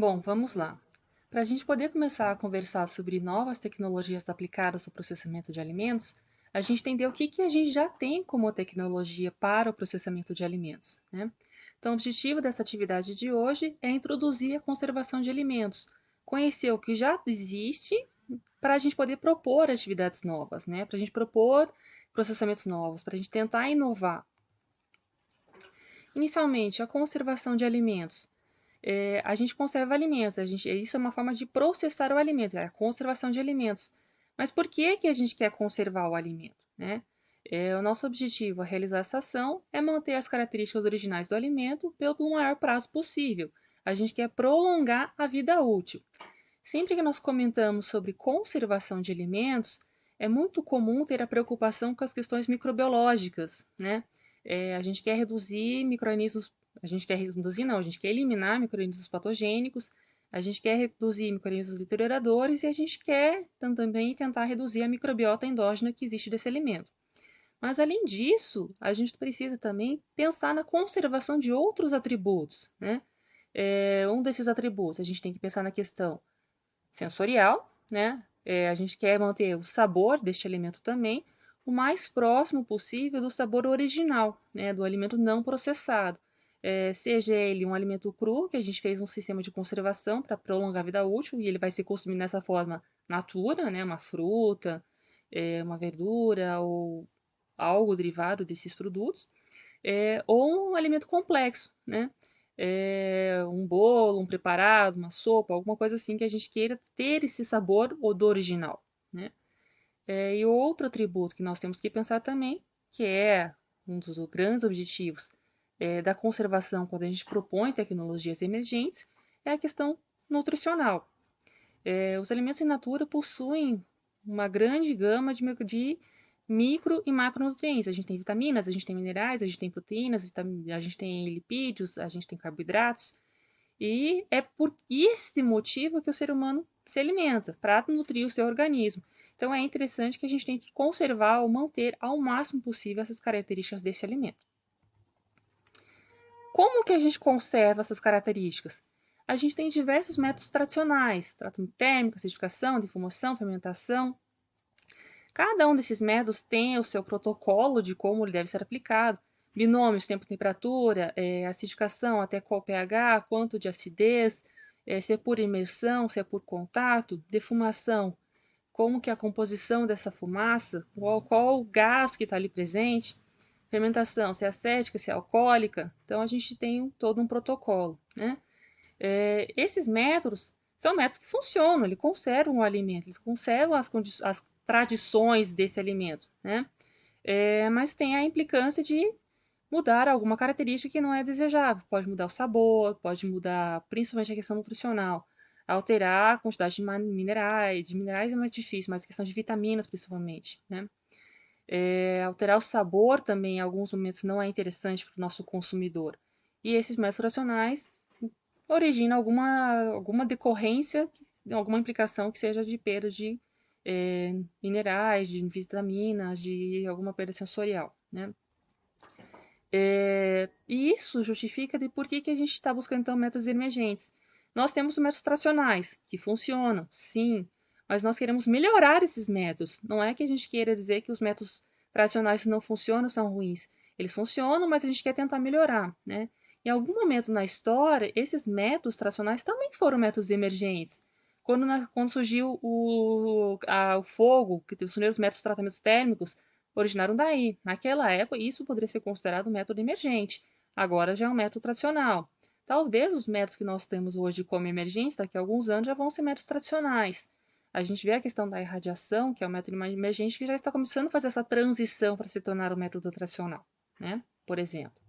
Bom, vamos lá. Para a gente poder começar a conversar sobre novas tecnologias aplicadas ao processamento de alimentos, a gente entender o que a gente já tem como tecnologia para o processamento de alimentos, né? Então, o objetivo dessa atividade de hoje é introduzir a conservação de alimentos, conhecer o que já existe para a gente poder propor atividades novas, né? Para a gente propor processamentos novos, para a gente tentar inovar. Inicialmente, a conservação de alimentos. A gente conserva alimentos, isso é uma forma de processar o alimento, é a conservação de alimentos. Mas por que a gente quer conservar o alimento, né? O nosso objetivo a realizar essa ação é manter as características originais do alimento pelo maior prazo possível. A gente quer prolongar a vida útil. Sempre que nós comentamos sobre conservação de alimentos, é muito comum ter a preocupação com as questões microbiológicas, né? A gente quer reduzir micro-organismos, a gente quer reduzir, não, a gente quer eliminar micro-organismos patogênicos, a gente quer reduzir micro-organismos deterioradores e a gente quer também tentar reduzir a microbiota endógena que existe desse alimento. Mas, além disso, a gente precisa também pensar na conservação de outros atributos, né? Um desses atributos, a gente tem que pensar na questão sensorial, né? A gente quer manter o sabor deste alimento também o mais próximo possível do sabor original, né? Do alimento não processado. Seja ele um alimento cru, que a gente fez um sistema de conservação para prolongar a vida útil, e ele vai ser consumido dessa forma natura, né? Uma fruta, uma verdura ou algo derivado desses produtos, ou um alimento complexo, né? Um bolo, um preparado, uma sopa, alguma coisa assim que a gente queira ter esse sabor do original, né? E outro atributo que nós temos que pensar também, que é um dos grandes objetivos da conservação quando a gente propõe tecnologias emergentes, é a questão nutricional. Os alimentos in natura possuem uma grande gama de micro e macronutrientes. A gente tem vitaminas, a gente tem minerais, a gente tem proteínas, a gente tem lipídios, a gente tem carboidratos. E é por esse motivo que o ser humano se alimenta, para nutrir o seu organismo. Então é interessante que a gente tente conservar ou manter ao máximo possível essas características desse alimento. Como que a gente conserva essas características? A gente tem diversos métodos tradicionais, tratamento térmico, acidificação, defumação, fermentação. Cada um desses métodos tem o seu protocolo de como ele deve ser aplicado. Binômios, tempo e temperatura, acidificação, até qual pH, quanto de acidez, se é por imersão, se é por contato, defumação, como que é a composição dessa fumaça, qual o gás que está ali presente, fermentação, se é acética, se é alcoólica. Então, a gente tem todo um protocolo, né? Esses métodos são métodos que funcionam, eles conservam o alimento, eles conservam as tradições desse alimento, né? Mas tem a implicância de mudar alguma característica que não é desejável. Pode mudar o sabor, pode mudar principalmente a questão nutricional, alterar a quantidade de minerais é mais difícil, mas a questão de vitaminas principalmente, né? Alterar o sabor também em alguns momentos não é interessante para o nosso consumidor. E esses métodos racionais originam alguma decorrência, alguma implicação que seja de perda de minerais, de vitaminas, de alguma perda sensorial, né? E isso justifica de por que a gente está buscando então métodos emergentes. Nós temos métodos tradicionais que funcionam, sim, mas nós queremos melhorar esses métodos. Não é que a gente queira dizer que os métodos tradicionais que não funcionam são ruins. Eles funcionam, mas a gente quer tentar melhorar, né? Em algum momento na história, esses métodos tradicionais também foram métodos emergentes. Quando surgiu o fogo, que surgiram os métodos de tratamentos térmicos, originaram daí. Naquela época, isso poderia ser considerado um método emergente. Agora já é um método tradicional. Talvez os métodos que nós temos hoje como emergentes, daqui a alguns anos, já vão ser métodos tradicionais. A gente vê a questão da irradiação, que é um método emergente, que já está começando a fazer essa transição para se tornar um método tradicional, né? Por exemplo.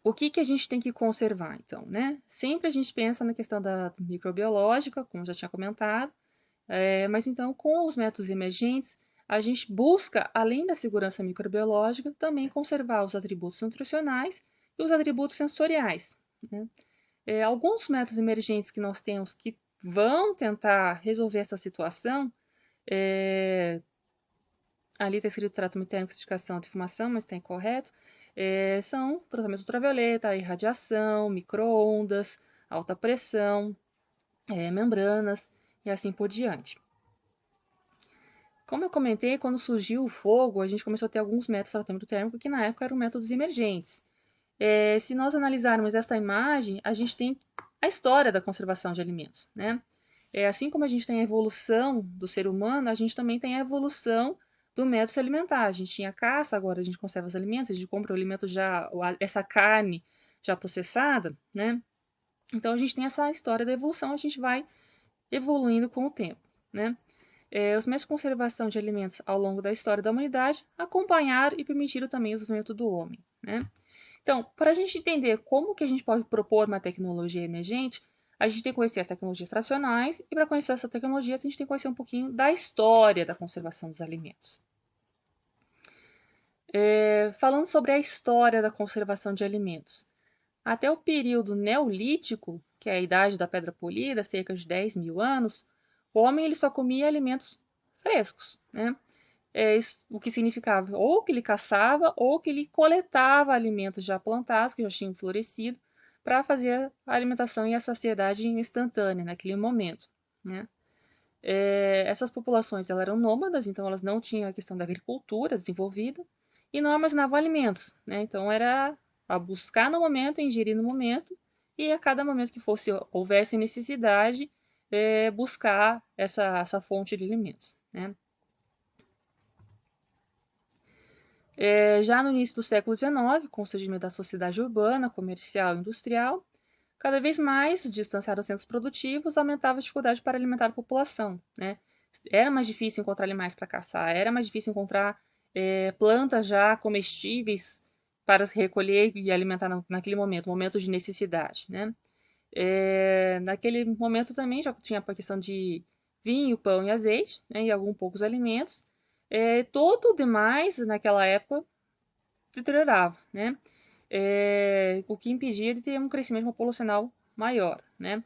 O que a gente tem que conservar, então, né? Sempre a gente pensa na questão da microbiológica, como já tinha comentado, mas então, com os métodos emergentes, a gente busca, além da segurança microbiológica, também conservar os atributos nutricionais e os atributos sensoriais, né? Alguns métodos emergentes que nós temos que vão tentar resolver essa situação, ali está escrito tratamento térmico, acidificação, defumação, mas está incorreto, são tratamento ultravioleta, irradiação, micro-ondas, alta pressão, membranas e assim por diante. Como eu comentei, quando surgiu o fogo, a gente começou a ter alguns métodos de tratamento térmico que na época eram métodos emergentes. Se nós analisarmos esta imagem, a gente tem a história da conservação de alimentos, né? Assim como a gente tem a evolução do ser humano, a gente também tem a evolução do método se alimentar. A gente tinha caça, agora a gente conserva os alimentos, a gente compra o alimento já, essa carne já processada, né? Então a gente tem essa história da evolução, a gente vai evoluindo com o tempo, né? Os meios de conservação de alimentos ao longo da história da humanidade acompanharam e permitiram também o desenvolvimento do homem, né? Então, para a gente entender como que a gente pode propor uma tecnologia emergente, a gente tem que conhecer as tecnologias tradicionais e para conhecer essa tecnologia a gente tem que conhecer um pouquinho da história da conservação dos alimentos. Falando sobre a história da conservação de alimentos, até o período neolítico, que é a idade da pedra polida, cerca de 10 mil anos, o homem ele só comia alimentos frescos, né? O que significava ou que ele caçava ou que ele coletava alimentos já plantados, que já tinham florescido, para fazer a alimentação e a saciedade instantânea naquele momento, né? Essas populações elas eram nômadas, então elas não tinham a questão da agricultura desenvolvida e não armazenavam alimentos, né? Então era a buscar no momento, ingerir no momento e a cada momento que houvesse necessidade, buscar essa fonte de alimentos, né? Já no início do século XIX, com o surgimento da sociedade urbana, comercial e industrial, cada vez mais distanciados dos centros produtivos, aumentava a dificuldade para alimentar a população, né? Era mais difícil encontrar animais para caçar, era mais difícil encontrar plantas já comestíveis para se recolher e alimentar naquele momento de necessidade, né? Naquele momento também já tinha a questão de vinho, pão e azeite, né, e alguns poucos alimentos. Todo o demais, naquela época, deteriorava, né? O que impedia de ter um crescimento populacional maior, né?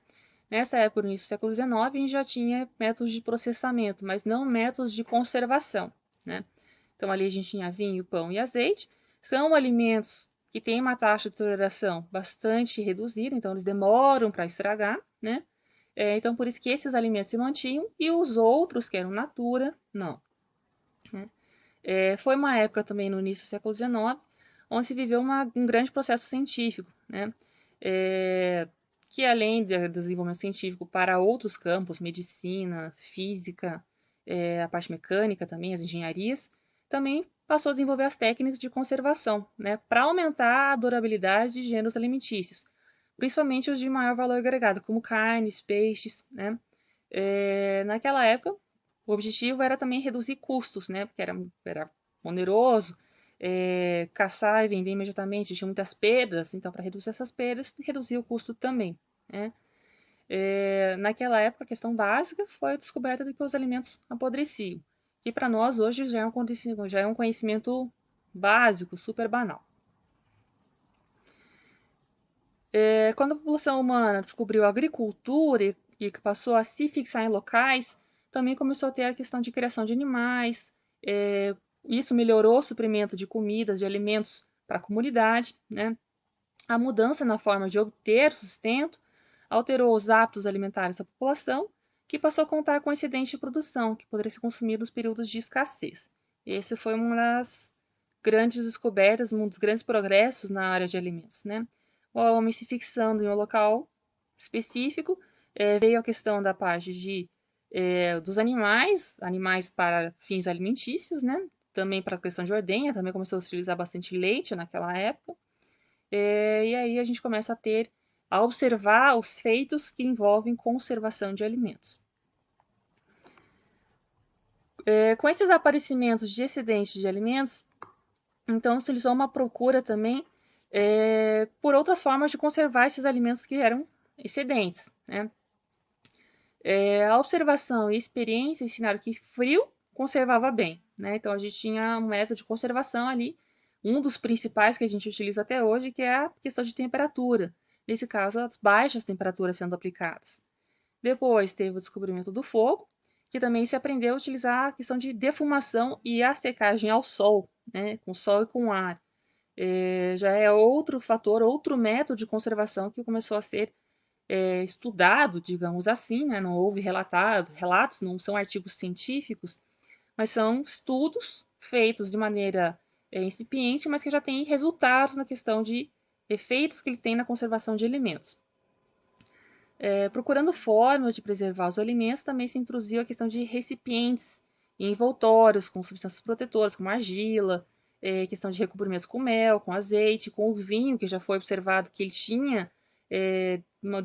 Nessa época, no início do século XIX, a gente já tinha métodos de processamento, mas não métodos de conservação, né? Então, ali a gente tinha vinho, pão e azeite. São alimentos que têm uma taxa de deterioração bastante reduzida, então eles demoram para estragar, né? Então, por isso que esses alimentos se mantinham e os outros, que eram natura, não. Né? Foi uma época também, no início do século XIX, onde se viveu um grande processo científico, né? Que além do desenvolvimento científico para outros campos, medicina, física, a parte mecânica também, as engenharias, também passou a desenvolver as técnicas de conservação, né, para aumentar a durabilidade de gêneros alimentícios, principalmente os de maior valor agregado, como carnes, peixes, né? Naquela época, o objetivo era também reduzir custos, né, porque era oneroso, caçar e vender imediatamente, tinha muitas perdas, então para reduzir essas perdas, reduzir o custo também, né? Naquela época, a questão básica foi a descoberta de que os alimentos apodreciam, que para nós hoje já é um conhecimento básico, super banal. Quando a população humana descobriu a agricultura e que passou a se fixar em locais, também começou a ter a questão de criação de animais. Isso melhorou o suprimento de comidas, de alimentos para a comunidade, né? A mudança na forma de obter sustento alterou os hábitos alimentares da população, que passou a contar com excedente de produção, que poderia ser consumido nos períodos de escassez. Esse foi uma das grandes descobertas, um dos grandes progressos na área de alimentos, né? O homem se fixando em um local específico, veio a questão da parte dos animais para fins alimentícios, né? Também para a questão de ordenha, também começou a se utilizar bastante leite naquela época. E aí a gente começa a observar os feitos que envolvem conservação de alimentos. Com esses aparecimentos de excedentes de alimentos, então se utilizou uma procura também por outras formas de conservar esses alimentos que eram excedentes, né? A observação e a experiência ensinaram que frio conservava bem, né? Então a gente tinha um método de conservação ali, um dos principais que a gente utiliza até hoje, que é a questão de temperatura. Nesse caso, as baixas temperaturas sendo aplicadas. Depois teve o descobrimento do fogo, que também se aprendeu a utilizar a questão de defumação e a secagem ao sol, né? Com sol e com ar. já é outro fator, outro método de conservação que começou a ser estudado, digamos assim, né? Não houve relatos, não são artigos científicos, mas são estudos feitos de maneira incipiente, mas que já têm resultados na questão de efeitos que eles têm na conservação de alimentos. Procurando formas de preservar os alimentos, também se introduziu a questão de recipientes e envoltórios com substâncias protetoras, como argila, questão de recobrimentos com mel, com azeite, com o vinho, que já foi observado que ele tinha,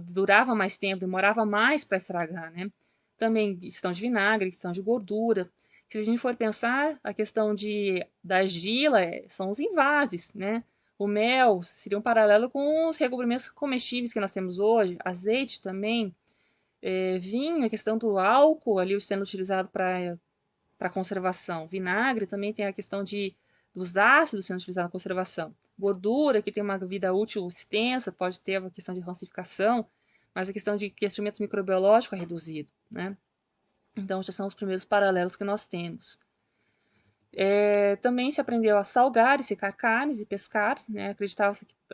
durava mais tempo, demorava mais para estragar, né? Também questão de vinagre, questão de gordura. Se a gente for pensar, a questão da argila são os envases, né? O mel seria um paralelo com os recobrimentos comestíveis que nós temos hoje, azeite também, vinho, a questão do álcool ali sendo utilizado para conservação. Vinagre também tem a questão dos ácidos sendo utilizados na conservação. Gordura, que tem uma vida útil extensa, pode ter a questão de rancificação, mas a questão de crescimento microbiológico é reduzido, né? Então, já são os primeiros paralelos que nós temos. Também se aprendeu a salgar e secar carnes e pescar, né?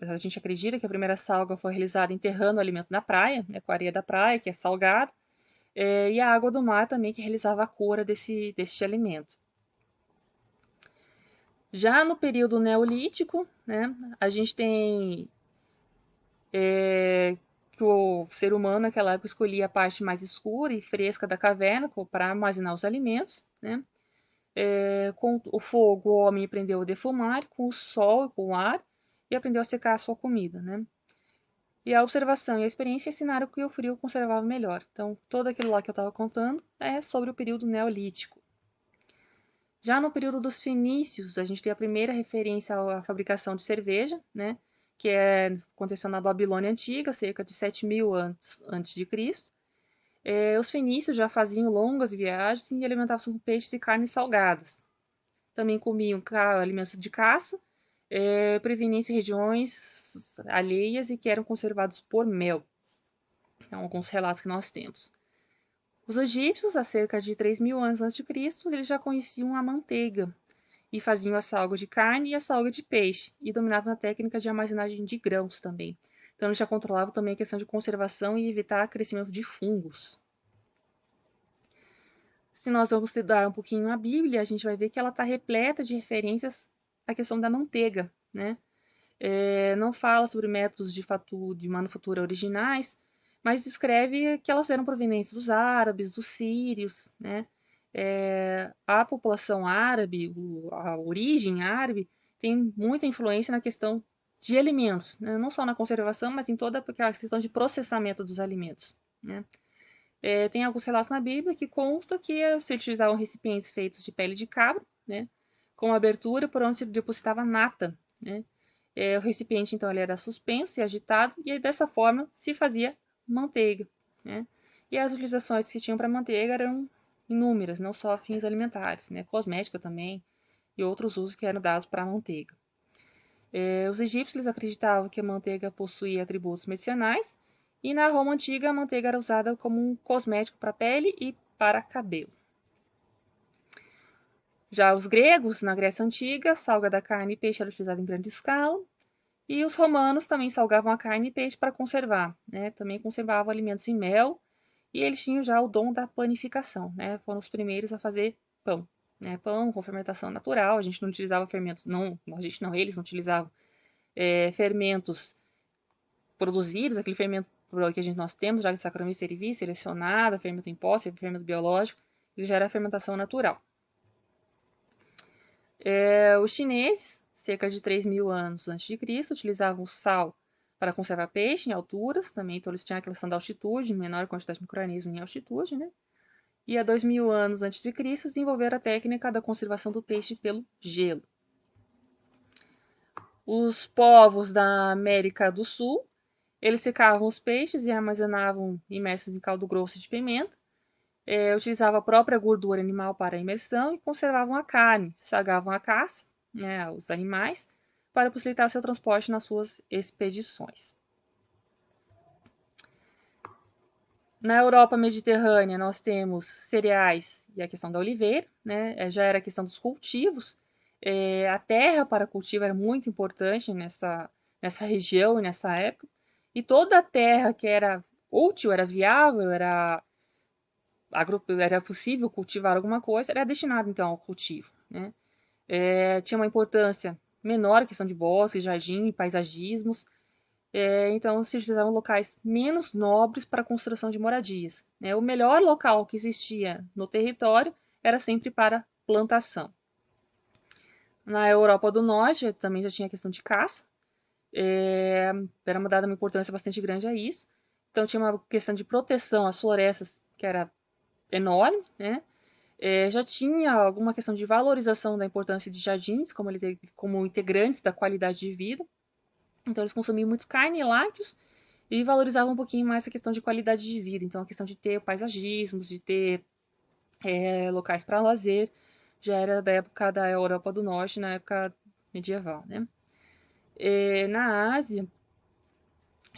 A gente acredita que a primeira salga foi realizada enterrando o alimento na praia, né? Com a areia da praia, que é salgada, e a água do mar também, que realizava a cura deste alimento. Já no período neolítico, né, a gente tem que o ser humano naquela época escolhia a parte mais escura e fresca da caverna para armazenar os alimentos, né? Com o fogo, o homem aprendeu a defumar, com o sol, com o ar, e aprendeu a secar a sua comida, né? E a observação e a experiência ensinaram que o frio conservava melhor. Então, todo aquilo lá que eu estava contando é sobre o período neolítico. Já no período dos fenícios, a gente tem a primeira referência à fabricação de cerveja, né? Que aconteceu na Babilônia Antiga, cerca de 7.000 antes de Cristo. Os fenícios já faziam longas viagens e alimentavam-se com peixes e carnes salgadas. Também comiam alimentos de caça, provenientes regiões alheias e que eram conservados por mel. Então, alguns relatos que nós temos. Os egípcios, há cerca de 3.000 anos antes de Cristo, eles já conheciam a manteiga e faziam a salga de carne e a salga de peixe, e dominavam a técnica de armazenagem de grãos também. Então, eles já controlavam também a questão de conservação e evitar crescimento de fungos. Se nós vamos estudar um pouquinho a Bíblia, a gente vai ver que ela está repleta de referências à questão da manteiga, né? Não fala sobre métodos de manufatura originais, mas descreve que elas eram provenientes dos árabes, dos sírios, né? A população árabe, a origem árabe, tem muita influência na questão de alimentos, né? Não só na conservação, mas em toda a questão de processamento dos alimentos, né? Tem alguns relatos na Bíblia que consta que se utilizavam recipientes feitos de pele de cabra, né? Com abertura por onde se depositava nata, né? O recipiente, então, ele era suspenso e agitado, e aí, dessa forma se fazia manteiga, né? E as utilizações que tinham para manteiga eram inúmeras, não só fins alimentares, né? Cosmética também, e outros usos que eram dados para a manteiga. Os egípcios acreditavam que a manteiga possuía atributos medicinais, e na Roma antiga a manteiga era usada como um cosmético para pele e para cabelo. Já os gregos, na Grécia Antiga, salga da carne e peixe era utilizado em grande escala, e os romanos também salgavam a carne e peixe para conservar, né? Também conservavam alimentos em mel, e eles tinham já o dom da panificação, né? Foram os primeiros a fazer pão, né? Pão com fermentação natural, a gente não utilizava fermentos, não, a gente não, eles não utilizavam fermentos produzidos, aquele fermento que nós temos, já de Saccharomyces cerevisiae, selecionado, fermento em pó, fermento biológico, ele já era fermentação natural. Os chineses, cerca de 3.000 anos antes de Cristo, utilizavam o sal para conservar peixe em alturas, também, então eles tinham a questão da altitude, menor quantidade de micro-organismos em altitude, né? E há 2.000 anos antes de Cristo desenvolveram a técnica da conservação do peixe pelo gelo. Os povos da América do Sul, eles secavam os peixes e armazenavam imersos em caldo grosso de pimenta, utilizavam a própria gordura animal para a imersão e conservavam a carne, salgavam a caça, né, os animais, para facilitar seu transporte nas suas expedições. Na Europa mediterrânea, nós temos cereais e a questão da oliveira, né? Já era a questão dos cultivos. A terra para cultivo era muito importante nessa região e nessa época. E toda a terra que era útil, era viável, era possível cultivar alguma coisa, era destinada então ao cultivo, né? Tinha uma importância menor a questão de bosques, jardim, paisagismos. Então se utilizavam locais menos nobres para a construção de moradias, né? O melhor local que existia no território era sempre para plantação. Na Europa do Norte também já tinha a questão de caça, era dada uma importância bastante grande a isso. Então tinha uma questão de proteção às florestas que era enorme, né? Já tinha alguma questão de valorização da importância de jardins como integrantes da qualidade de vida. Então eles consumiam muito carne e lácteos e valorizavam um pouquinho mais a questão de qualidade de vida. Então a questão de ter paisagismos, de ter locais para lazer, já era da época da Europa do Norte, na época medieval, né? Na Ásia,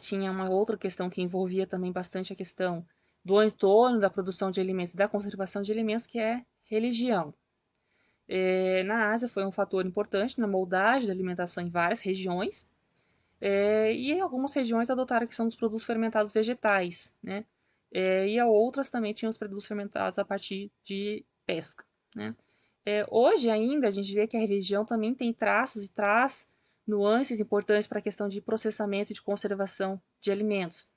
tinha uma outra questão que envolvia também bastante a questão do entorno da produção de alimentos, da conservação de alimentos, que é religião. Na Ásia foi um fator importante na moldagem da alimentação em várias regiões, e algumas regiões adotaram a questão dos produtos fermentados vegetais, né? E outras também tinham os produtos fermentados a partir de pesca, né? Hoje ainda a gente vê que a religião também tem traços e traz nuances importantes para a questão de processamento e de conservação de alimentos.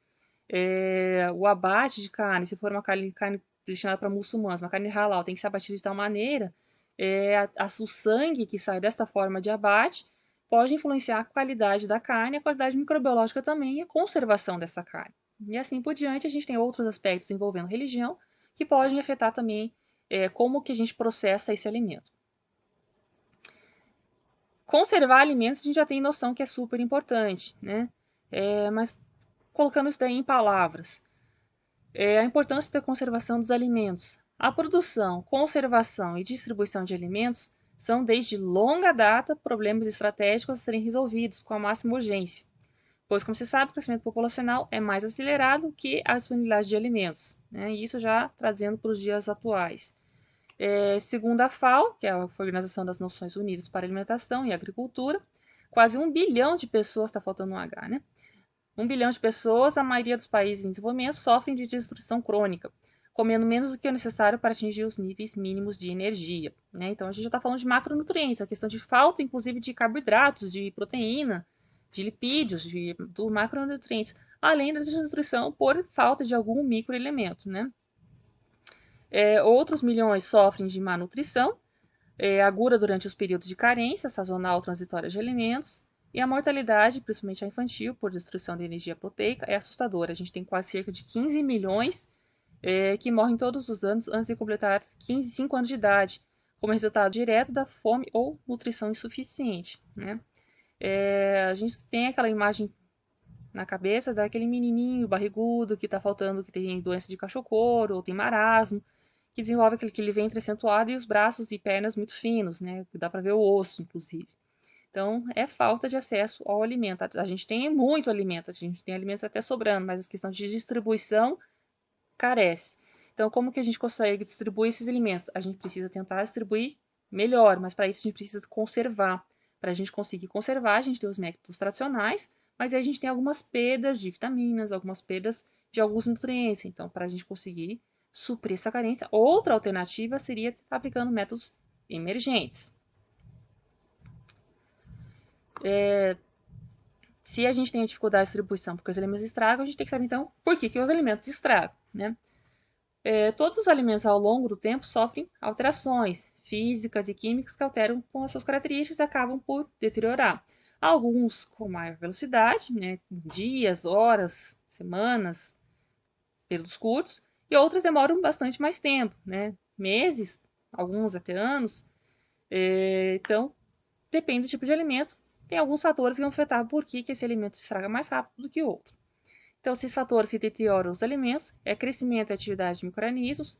O abate de carne, se for uma carne destinada para muçulmanos, uma carne halal, tem que ser abatida de tal maneira, o sangue que sai desta forma de abate pode influenciar a qualidade da carne, a qualidade microbiológica também e a conservação dessa carne. E assim por diante, a gente tem outros aspectos envolvendo religião que podem afetar também como que a gente processa esse alimento. Conservar alimentos a gente já tem noção que é super importante, né? Mas colocando isso daí em palavras, a importância da conservação dos alimentos. A produção, conservação e distribuição de alimentos são, desde longa data, problemas estratégicos a serem resolvidos com a máxima urgência, pois, como se sabe, o crescimento populacional é mais acelerado que a disponibilidade de alimentos, né? E isso já trazendo para os dias atuais. Segundo a FAO, que é a Organização das Nações Unidas para a Alimentação e Agricultura, quase 1 bilhão de pessoas, está faltando um H, né? 1 bilhão de pessoas, a maioria dos países em desenvolvimento, sofrem de destruição crônica, comendo menos do que o necessário para atingir os níveis mínimos de energia, né? Então a gente já está falando de macronutrientes, a questão de falta, inclusive, de carboidratos, de proteína, de lipídios, dos macronutrientes, além da desnutrição por falta de algum microelemento, né? Outros milhões sofrem de má nutrição, aguda durante os períodos de carência sazonal ou transitória de alimentos, e a mortalidade, principalmente a infantil, por destruição de energia proteica, é assustadora. A gente tem quase cerca de 15 milhões que morrem todos os anos antes de completar 5 anos de idade, como resultado direto da fome ou nutrição insuficiente, né? A gente tem aquela imagem na cabeça daquele menininho barrigudo que está faltando, que tem doença de cachorro ou tem marasmo, que desenvolve aquele ventre acentuado e os braços e pernas muito finos, né? Dá para ver o osso, inclusive. Então, é falta de acesso ao alimento. A gente tem muito alimento, a gente tem alimentos até sobrando, mas a questão de distribuição carece. Então, como que a gente consegue distribuir esses alimentos? A gente precisa tentar distribuir melhor, mas para isso a gente precisa conservar. Para a gente conseguir conservar, a gente tem os métodos tradicionais, mas aí a gente tem algumas perdas de vitaminas, algumas perdas de alguns nutrientes. Então, para a gente conseguir suprir essa carência, outra alternativa seria estar aplicando métodos emergentes. Se a gente tem a dificuldade de distribuição porque os alimentos estragam, a gente tem que saber então por que os alimentos estragam, né? Todos os alimentos ao longo do tempo sofrem alterações físicas e químicas que alteram com as suas características e acabam por deteriorar. Alguns com maior velocidade, né, dias, horas, semanas, períodos curtos, e outros demoram bastante mais tempo, né, meses, alguns até anos. Então, depende do tipo de alimento. Tem alguns fatores que vão afetar por que esse alimento estraga mais rápido do que o outro. Então, esses fatores que deterioram os alimentos é crescimento e atividade de micro-organismos,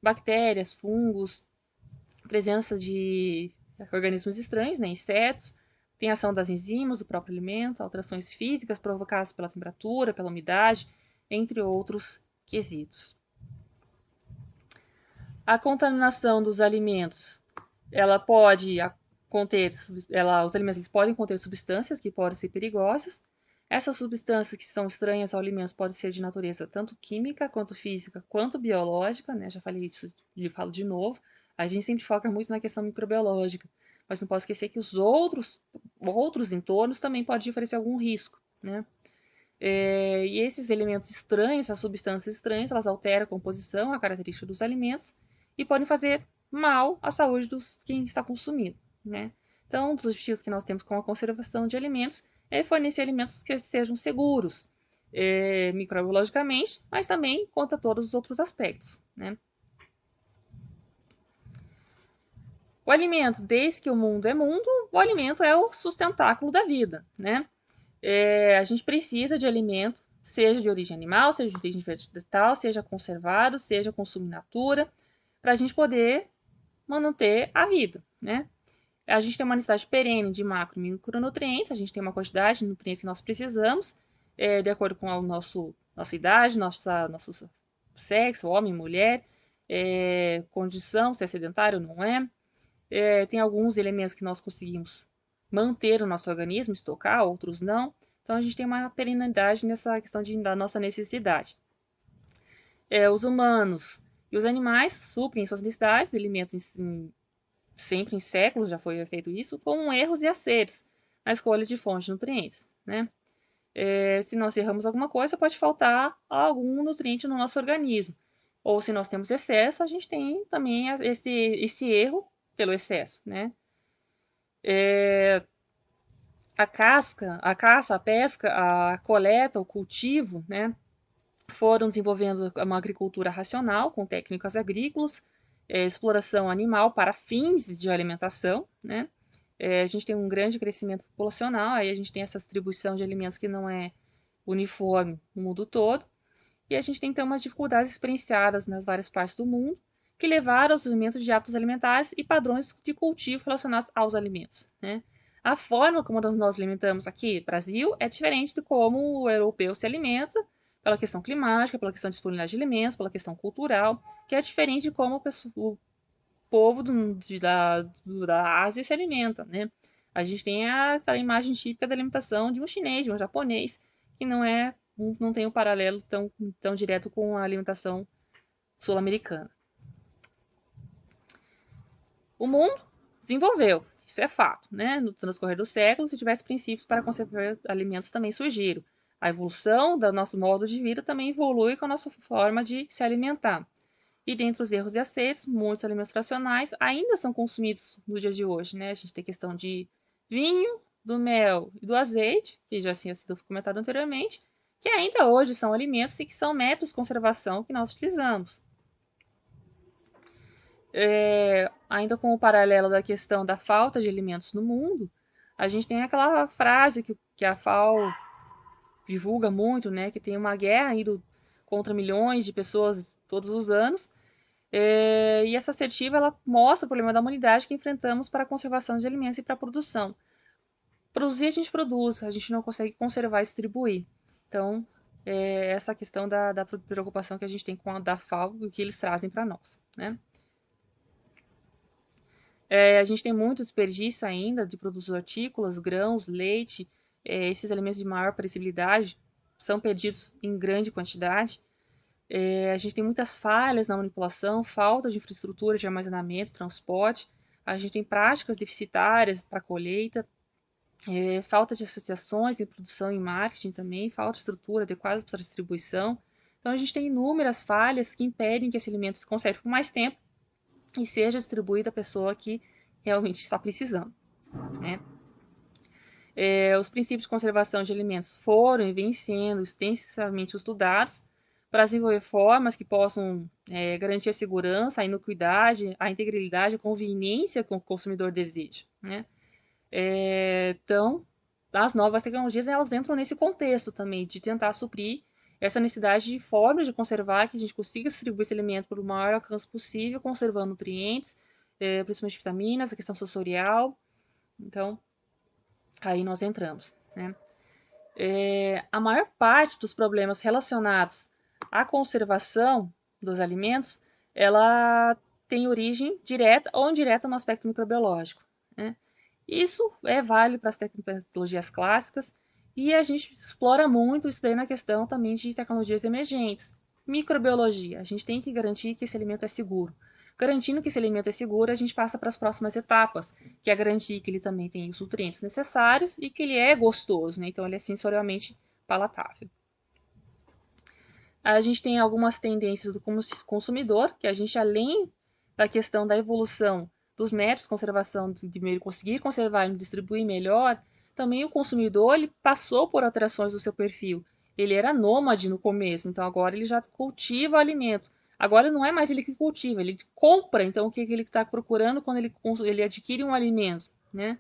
bactérias, fungos, presença de organismos estranhos, né, insetos, tem ação das enzimas do próprio alimento, alterações físicas provocadas pela temperatura, pela umidade, entre outros quesitos. A contaminação dos alimentos, ela pode os alimentos eles podem conter substâncias que podem ser perigosas. Essas substâncias que são estranhas aos alimentos podem ser de natureza tanto química, quanto física, quanto biológica, né? Já falei isso e falo de novo. A gente sempre foca muito na questão microbiológica, mas não pode esquecer que os outros entornos também podem oferecer algum risco, né? E esses elementos estranhos, essas substâncias estranhas, elas alteram a composição, a característica dos alimentos e podem fazer mal à saúde dos quem está consumindo, né? Então, um dos objetivos que nós temos com a conservação de alimentos é fornecer alimentos que sejam seguros, microbiologicamente, mas também quanto a todos os outros aspectos, né? O alimento, desde que o mundo é mundo, o alimento é o sustentáculo da vida, né? A gente precisa de alimento, seja de origem animal, seja de origem vegetal, seja conservado, seja consumo in natura, para a gente poder manter a vida, né? A gente tem uma necessidade perene de macro e micronutrientes, a gente tem uma quantidade de nutrientes que nós precisamos, de acordo com a nossa idade, nosso sexo, homem, mulher, condição, se é sedentário ou não é. Tem alguns elementos que nós conseguimos manter o nosso organismo, estocar, outros não. Então a gente tem uma perenidade nessa questão da nossa necessidade. Os humanos e os animais suprem suas necessidades, alimentos sempre em séculos já foi feito isso, com erros e acertos na escolha de fontes de nutrientes, né? Se nós erramos alguma coisa, pode faltar algum nutriente no nosso organismo. Ou se nós temos excesso, a gente tem também esse erro pelo excesso, né? A caça, a pesca, a coleta, o cultivo, né? Foram desenvolvendo uma agricultura racional com técnicas agrícolas, exploração animal para fins de alimentação, né? A gente tem um grande crescimento populacional, aí a gente tem essa distribuição de alimentos que não é uniforme no mundo todo, e a gente tem então umas dificuldades experienciadas nas várias partes do mundo que levaram aos desenvolvimento de hábitos alimentares e padrões de cultivo relacionados aos alimentos, né? A forma como nós alimentamos aqui no Brasil é diferente de como o europeu se alimenta, pela questão climática, pela questão de disponibilidade de alimentos, pela questão cultural, que é diferente de como o povo da Ásia se alimenta, né? A gente tem aquela imagem típica da alimentação de um chinês, de um japonês, que não tem um paralelo tão direto com a alimentação sul-americana. O mundo desenvolveu, isso é fato, né? No transcorrer dos séculos, diversos princípios para conservar alimentos também surgiram. A evolução do nosso modo de vida também evolui com a nossa forma de se alimentar. E dentre os erros e acertos, muitos alimentos tradicionais ainda são consumidos no dia de hoje, né? A gente tem questão de vinho, do mel e do azeite, que já tinha sido comentado anteriormente, que ainda hoje são alimentos e que são métodos de conservação que nós utilizamos. Ainda com o paralelo da questão da falta de alimentos no mundo, a gente tem aquela frase que a FAO divulga muito, né? Que tem uma guerra indo contra milhões de pessoas todos os anos. E essa assertiva ela mostra o problema da humanidade que enfrentamos para a conservação de alimentos e para a produção. Produzir a gente produz, a gente não consegue conservar e distribuir. Então, essa questão da preocupação que a gente tem com a da FAO e o que eles trazem para nós, né? A gente tem muito desperdício ainda de produtos hortícolas, grãos, leite, esses alimentos de maior perecibilidade são perdidos em grande quantidade. A gente tem muitas falhas na manipulação, falta de infraestrutura de armazenamento, transporte. A gente tem práticas deficitárias para colheita, falta de associações em produção e marketing também, falta de estrutura adequada para distribuição. Então, a gente tem inúmeras falhas que impedem que esse alimento se conserve por mais tempo e seja distribuído à pessoa que realmente está precisando, né? Os princípios de conservação de alimentos foram e vêm sendo extensivamente estudados para desenvolver formas que possam garantir a segurança, a inocuidade, a integridade, a conveniência que o consumidor deseja, né? Então, as novas tecnologias elas entram nesse contexto também de tentar suprir essa necessidade de formas de conservar que a gente consiga distribuir esse alimento para o maior alcance possível, conservando nutrientes, principalmente vitaminas, a questão sensorial. Então, aí nós entramos, né? A maior parte dos problemas relacionados à conservação dos alimentos, ela tem origem direta ou indireta no aspecto microbiológico, né? Isso é válido para as tecnologias clássicas e a gente explora muito isso daí na questão também de tecnologias emergentes. Microbiologia, a gente tem que garantir que esse alimento é seguro. Garantindo que esse alimento é seguro, a gente passa para as próximas etapas, que é garantir que ele também tem os nutrientes necessários e que ele é gostoso, né? Então ele é sensorialmente palatável. A gente tem algumas tendências do consumidor, que a gente, além da questão da evolução dos métodos de conservação, de conseguir conservar e distribuir melhor, também o consumidor ele passou por alterações do seu perfil. Ele era nômade no começo, então agora ele já cultiva o alimento. Agora não é mais ele que cultiva, ele compra. Então o que ele está procurando quando ele adquire um alimento, né?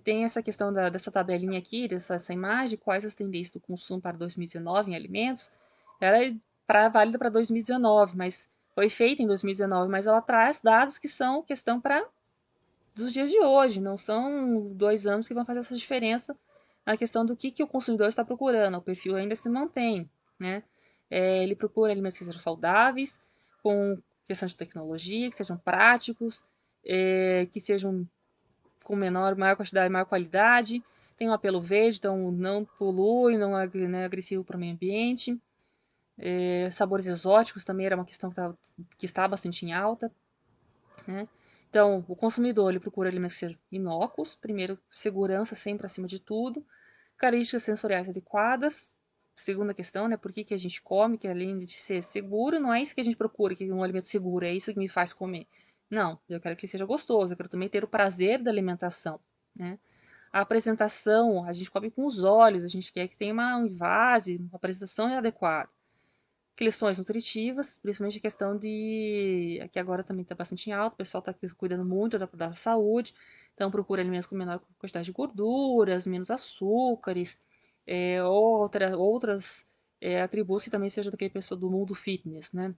Tem essa questão dessa tabelinha aqui, dessa imagem, quais as tendências do consumo para 2019 em alimentos. Ela é válida para 2019, mas foi feita em 2019, mas ela traz dados que são questão para dos dias de hoje, não são 2 anos que vão fazer essa diferença na questão do que o consumidor está procurando. O perfil ainda se mantém, né? Ele procura alimentos que sejam saudáveis, com questão de tecnologia, que sejam práticos, que sejam com maior quantidade, maior qualidade, tem um apelo verde, então não polui, não é, né, agressivo para o meio ambiente. Sabores exóticos também era uma questão que está bastante em alta, né? Então, o consumidor ele procura alimentos que sejam inócuos, primeiro, segurança sempre acima de tudo, características sensoriais adequadas, segunda questão, né? Por que a gente come, que além de ser seguro, não é isso que a gente procura, que é um alimento seguro, é isso que me faz comer. Não, eu quero que seja gostoso, eu quero também ter o prazer da alimentação, né? A apresentação, a gente come com os olhos, a gente quer que tenha uma invase, uma apresentação adequada. Questões nutritivas, principalmente a questão de. Aqui agora também está bastante em alta, o pessoal está cuidando muito da saúde, então procura alimentos com menor quantidade de gorduras, menos açúcares, outras atributos que também sejam daquele pessoa do mundo fitness, né?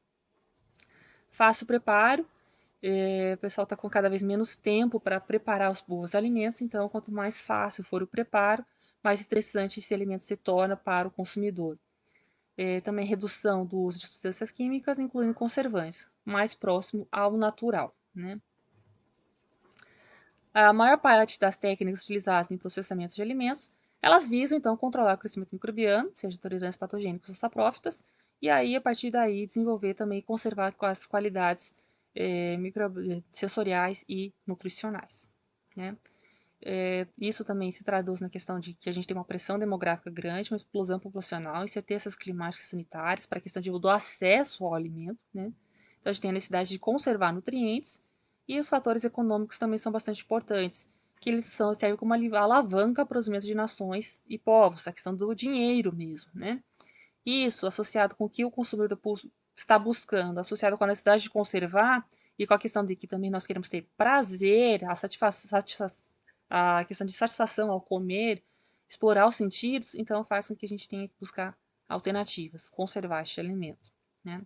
Fácil preparo, o pessoal está com cada vez menos tempo para preparar os alimentos, então quanto mais fácil for o preparo, mais interessante esse alimento se torna para o consumidor. Também redução do uso de substâncias químicas, incluindo conservantes, mais próximo ao natural, né? A maior parte das técnicas utilizadas em processamento de alimentos, elas visam então controlar o crescimento microbiano, seja tolerantes patogênicos ou saprófitas, e aí a partir daí desenvolver também e conservar as qualidades sensoriais e nutricionais, né? Isso também se traduz na questão de que a gente tem uma pressão demográfica grande, uma explosão populacional, incertezas climáticas e sanitárias para a questão do acesso ao alimento, né? Então a gente tem a necessidade de conservar nutrientes e os fatores econômicos também são bastante importantes, que eles servem como uma alavanca para os medos de nações e povos, a questão do dinheiro mesmo, né? Isso associado com o que o consumidor está buscando, associado com a necessidade de conservar e com a questão de que também nós queremos ter prazer, a questão de satisfação ao comer, explorar os sentidos, então faz com que a gente tenha que buscar alternativas, conservar este alimento, né?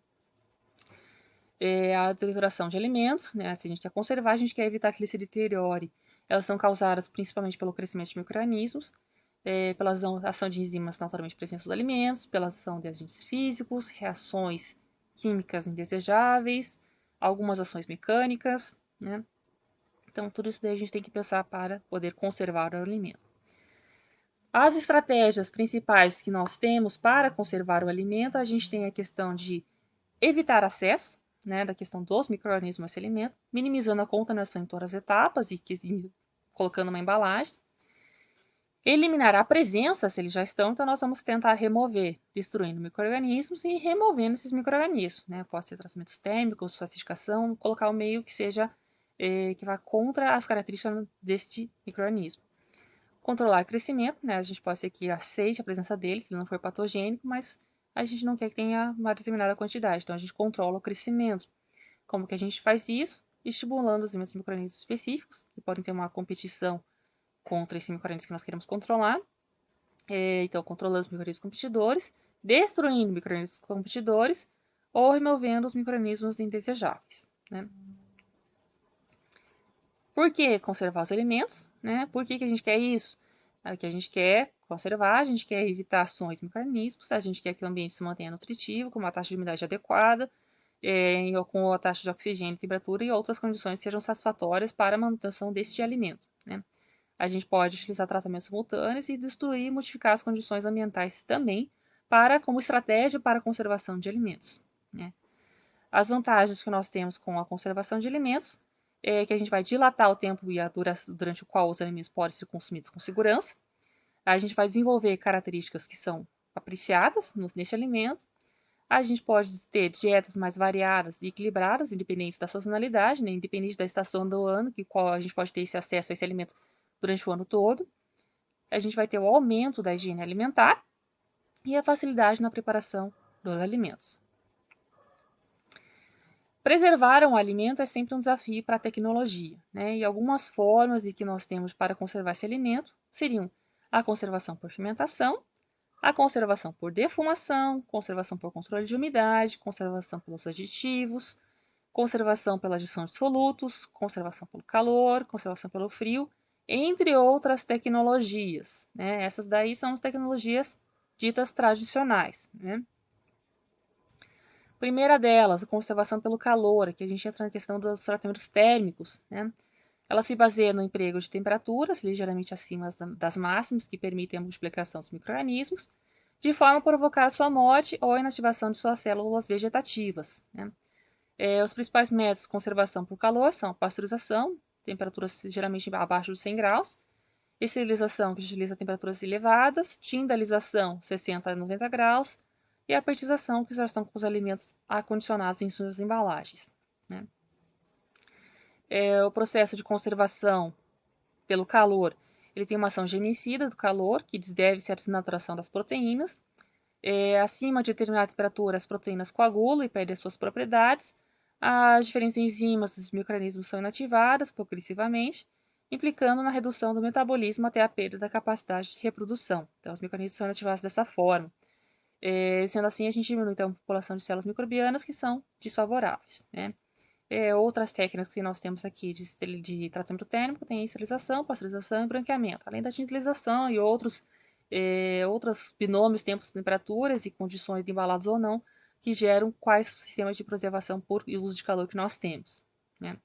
A deterioração de alimentos, né? Se a gente quer conservar, a gente quer evitar que ele se deteriore. Elas são causadas principalmente pelo crescimento de micro-organismos, pela ação de enzimas naturalmente presentes nos alimentos, pela ação de agentes físicos, reações químicas indesejáveis, algumas ações mecânicas, né? Então, tudo isso daí a gente tem que pensar para poder conservar o alimento. As estratégias principais que nós temos para conservar o alimento, a gente tem a questão de evitar acesso, né, da questão dos micro-organismos a esse alimento, minimizando a contaminação em todas as etapas e colocando uma embalagem. Eliminar a presença, se eles já estão, então nós vamos tentar remover, destruindo micro-organismos e removendo esses micro-organismos, né? Pode ser tratamentos térmicos, pacificação, colocar o meio que seja que vá contra as características deste micro-organismo. Controlar o crescimento, né? A gente pode ser que aceite a presença dele, se ele não for patogênico, mas a gente não quer que tenha uma determinada quantidade, então a gente controla o crescimento. Como que a gente faz isso? Estimulando os micro-organismos específicos, que podem ter uma competição contra esse micro-organismo que nós queremos controlar. Então, controlando os micro-organismos competidores, destruindo micro-organismos competidores ou removendo os micro-organismos indesejáveis, né? Por que conservar os alimentos, né? Por que a gente quer isso? Que a gente quer conservar, a gente quer evitar ações de micro-organismos, a gente quer que o ambiente se mantenha nutritivo, com uma taxa de umidade adequada, com a taxa de oxigênio, temperatura e outras condições que sejam satisfatórias para a manutenção deste alimento, né? A gente pode utilizar tratamentos simultâneos e destruir e modificar as condições ambientais também, como estratégia para a conservação de alimentos, né? As vantagens que nós temos com a conservação de alimentos é que a gente vai dilatar o tempo e a duração durante o qual os alimentos podem ser consumidos com segurança. A gente vai desenvolver características que são apreciadas neste alimento. A gente pode ter dietas mais variadas e equilibradas, independente da sazonalidade, né? Independente da estação do ano, que qual a gente pode ter esse acesso a esse alimento durante o ano todo. A gente vai ter o aumento da higiene alimentar e a facilidade na preparação dos alimentos. Preservar um alimento é sempre um desafio para a tecnologia, né? E algumas formas que nós temos para conservar esse alimento seriam a conservação por fermentação, a conservação por defumação, conservação por controle de umidade, conservação pelos aditivos, conservação pela adição de solutos, conservação pelo calor, conservação pelo frio, entre outras tecnologias, né? Essas daí são as tecnologias ditas tradicionais, né? Primeira delas, a conservação pelo calor, que a gente entra na questão dos tratamentos térmicos, né? Ela se baseia no emprego de temperaturas ligeiramente acima das máximas que permitem a multiplicação dos micro-organismos, de forma a provocar a sua morte ou a inativação de suas células vegetativas, né? Os principais métodos de conservação por calor são a pasteurização, temperaturas geralmente abaixo de 100 graus, esterilização, que utiliza temperaturas elevadas, tindalização, 60 a 90 graus, e a apertização, que já são com os alimentos acondicionados em suas embalagens, né? O processo de conservação pelo calor, ele tem uma ação germicida do calor, que deve-se à desnaturação das proteínas. Acima de determinada temperatura, as proteínas coagulam e perdem suas propriedades. As diferentes enzimas dos micro-organismos são inativadas progressivamente, implicando na redução do metabolismo até a perda da capacidade de reprodução. Então, os micro-organismos são inativados dessa forma. Sendo assim, a gente diminui então, a população de células microbianas que são desfavoráveis, né? Outras técnicas que nós temos aqui de tratamento térmico tem a esterilização, pasteurização e branqueamento, além da tintilização e outros binômios, tempos, temperaturas e condições de embalados ou não, que geram quais sistemas de preservação por uso de calor que nós temos, né?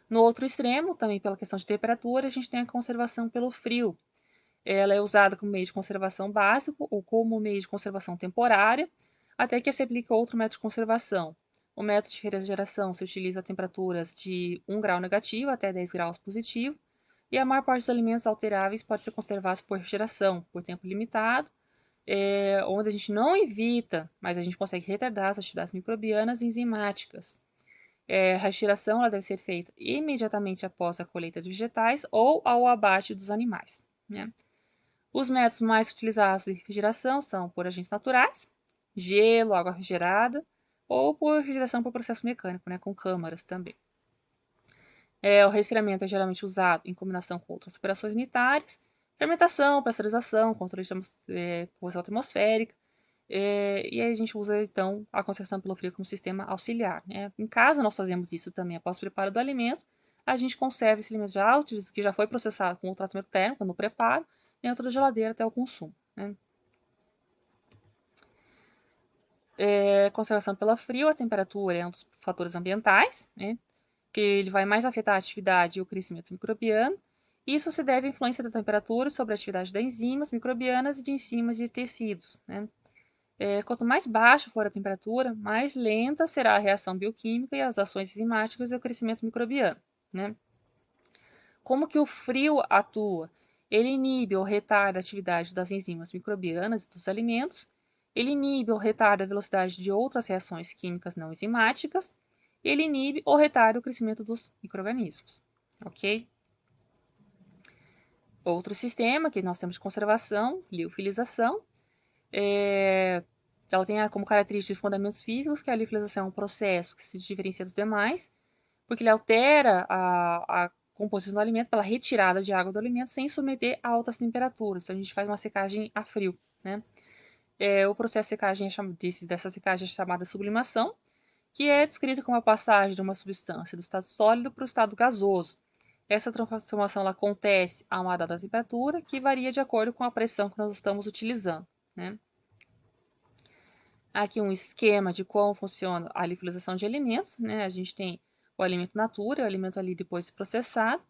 No outro extremo, também pela questão de temperatura, a gente tem a conservação pelo frio. Ela é usada como meio de conservação básico ou como meio de conservação temporária, até que se aplique outro método de conservação. O método de refrigeração se utiliza a temperaturas de 1 grau negativo até 10 graus positivo, e a maior parte dos alimentos alteráveis pode ser conservados por refrigeração por tempo limitado, onde a gente não evita, mas a gente consegue retardar as atividades microbianas e enzimáticas. A refrigeração ela deve ser feita imediatamente após a colheita de vegetais ou ao abate dos animais, né? Os métodos mais utilizados de refrigeração são por agentes naturais, gelo, água refrigerada, ou por refrigeração por processo mecânico, né, com câmaras também. O resfriamento é geralmente usado em combinação com outras operações unitárias, fermentação, pasteurização, controle de poluição atmosférica, e aí a gente usa, então, a conservação pelo frio como sistema auxiliar, né? Em casa nós fazemos isso também após o preparo do alimento, a gente conserva esse alimento que já foi processado com o tratamento térmico no preparo, dentro da geladeira até o consumo, né? Conservação pelo frio, a temperatura é um dos fatores ambientais, né? Que ele vai mais afetar a atividade e o crescimento microbiano. Isso se deve à influência da temperatura sobre a atividade das enzimas microbianas e de enzimas de tecidos, né? Quanto mais baixa for a temperatura, mais lenta será a reação bioquímica e as ações enzimáticas e o crescimento microbiano, né? Como que o frio atua? Ele inibe ou retarda a atividade das enzimas microbianas e dos alimentos, ele inibe ou retarda a velocidade de outras reações químicas não enzimáticas, ele inibe ou retarda o crescimento dos micro-organismos, ok? Outro sistema que nós temos de conservação, liofilização, ela tem como característica de fundamentos físicos que a liofilização é um processo que se diferencia dos demais, porque ele altera a composição do alimento pela retirada de água do alimento sem submeter a altas temperaturas. Então, a gente faz uma secagem a frio, né? O processo de secagem dessa secagem é chamada sublimação, que é descrito como a passagem de uma substância do estado sólido para o estado gasoso. Essa transformação ela acontece a uma dada temperatura que varia de acordo com a pressão que nós estamos utilizando, né? Aqui um esquema de como funciona a liofilização de alimentos, né? A gente tem o alimento natura, o alimento ali depois de processado.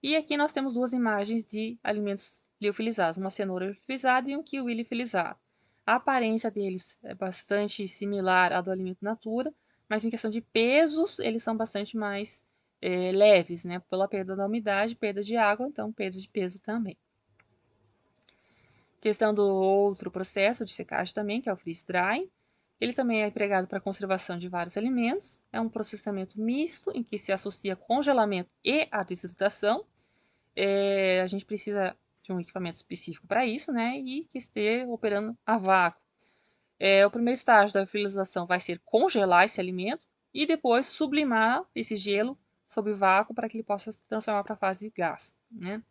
E aqui nós temos duas imagens de alimentos liofilizados, uma cenoura liofilizada e um kiwi liofilizado. A aparência deles é bastante similar à do alimento natura, mas em questão de pesos, eles são bastante mais leves, né? Pela perda da umidade, perda de água, então perda de peso também. Questão do outro processo de secagem também, que é o freeze drying. Ele também é empregado para a conservação de vários alimentos. É um processamento misto em que se associa congelamento e a desidratação. A gente precisa de um equipamento específico para isso, né? E que esteja operando a vácuo. O primeiro estágio da liofilização vai ser congelar esse alimento e depois sublimar esse gelo sob vácuo para que ele possa se transformar para a fase de gás, né?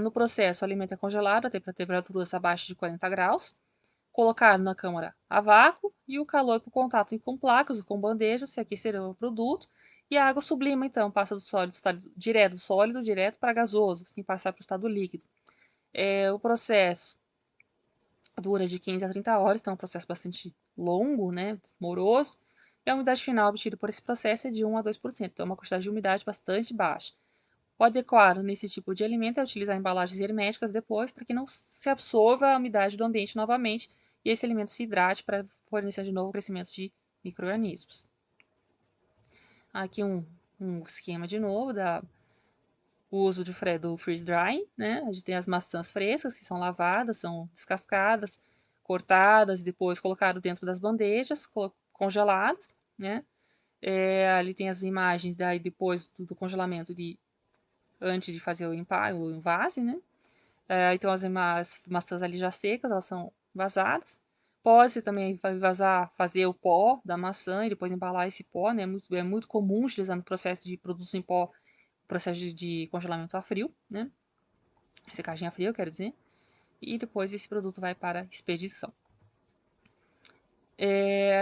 No processo, o alimento é congelado até para temperaturas abaixo de 40 graus, colocado na câmara a vácuo e o calor por contato com placas ou com bandejas se aquecerão o produto e a água sublima, então, passa do sólido, do sólido direto para gasoso, sem passar para o estado líquido. O processo dura de 15 a 30 horas, então é um processo bastante longo, né, moroso, e a umidade final obtida por esse processo é de 1 a 2%, então é uma quantidade de umidade bastante baixa. O adequado nesse tipo de alimento é utilizar embalagens herméticas depois, para que não se absorva a umidade do ambiente novamente e esse alimento se hidrate para fornecer de novo o crescimento de micro-organismos. Aqui um esquema de novo o uso do freeze drying, né? A gente tem as maçãs frescas que são lavadas, são descascadas, cortadas e depois colocadas dentro das bandejas, congeladas, né? Ali tem as imagens daí depois do congelamento antes de fazer o envase, né? Então as maçãs ali já secas, elas são vazadas. Pode-se também vazar, fazer o pó da maçã e depois embalar esse pó, né? É muito comum utilizar no processo de produtos em pó, processo de congelamento a frio, né? Secagem a frio, eu quero dizer. E depois esse produto vai para expedição.